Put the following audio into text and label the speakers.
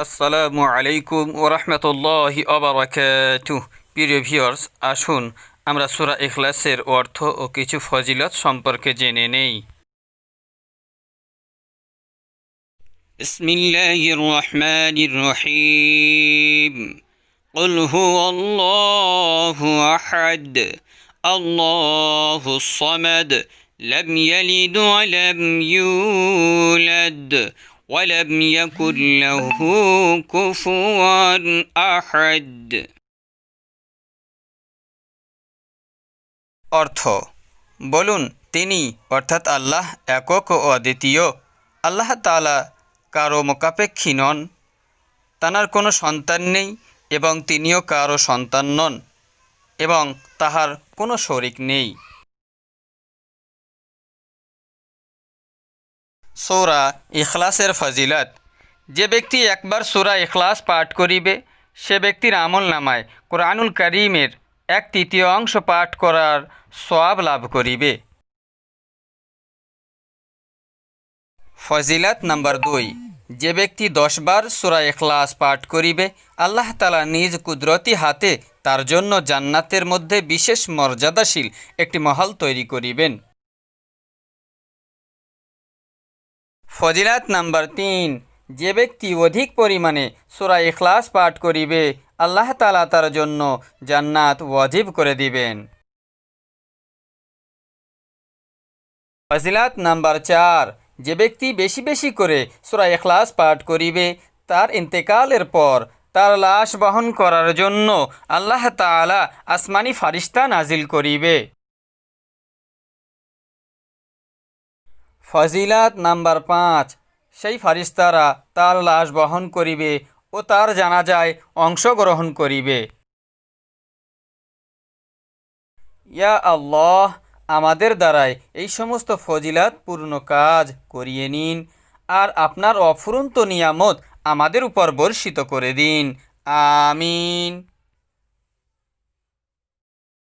Speaker 1: আসসালামু আলাইকুম ওয়া রাহমাতুল্লাহি ওয়া বারাকাতুহু। প্রিয় ভিউয়ার্স, আসুন আমরা সূরা ইখলাসের অর্থ ও কিছু ফজিলত সম্পর্কে জেনে নেই। বিসমিল্লাহির রহমানির রহিম। কুল হুয়াল্লাহু আহাদ, আল্লাহুস সামাদ, লাম ইয়ালিদ ওয়া লাম ইউলাদ ওয়ালাম ইয়াকুল লাহু কুফুয়ান আহাদ। অর্থ: বলুন, তিনি অর্থাৎ আল্লাহ একক ও অদ্বিতীয়। আল্লাহ তাআলা কারো মোকাপেক্ষী নন, তাঁর কোনো সন্তান নেই এবং তিনিও কারো সন্তান নন এবং তাহার কোনো শরীক নেই। সূরা ইখলাসের ফজিলত: যে ব্যক্তি একবার সূরা ইখলাস পাঠ করিবে, সে ব্যক্তির আমলনামায় কুরআনুল কারীমের 1/3 অংশ পাঠ করার সওয়াব লাভ করিবে। ফজিলত নাম্বার 2: যে ব্যক্তি 10 বার সূরা ইখলাস পাঠ করিবে, আল্লাহ তাআলা নিজ কুদরতি হাতে তার জন্য জান্নাতের মধ্যে বিশেষ মর্যাদাশীল একটি মহল তৈরি করিবেন। ফজিলত নাম্বার 3: যে ব্যক্তি অধিক পরিমাণে সূরা ইখলাস পাঠ করিবে, আল্লাহ তাআলা তার জন্য জান্নাত ওয়াজিব করে দিবেন। ফজিলত নাম্বার 4: যে ব্যক্তি বেশি বেশি করে সূরা ইখলাস পাঠ করিবে, তার ইন্তেকালের পর তার লাশ বহন করার জন্য আল্লাহ তাআলা আসমানি ফারিস্তা নাজিল করিবে। ফজিলত নাম্বার 5: সেই ফারিস্তারা তার লাশ বহন করিবে ও তার জানাজায় অংশগ্রহণ করিবে। ইয়া আল্লাহ, আমাদের দ্বারাই এই সমস্ত ফজিলত পূর্ণ কাজ করিয়ে নিন আর আপনার অফুরন্ত নিয়ামত আমাদের উপর বর্ষিত করে দিন। আমিন।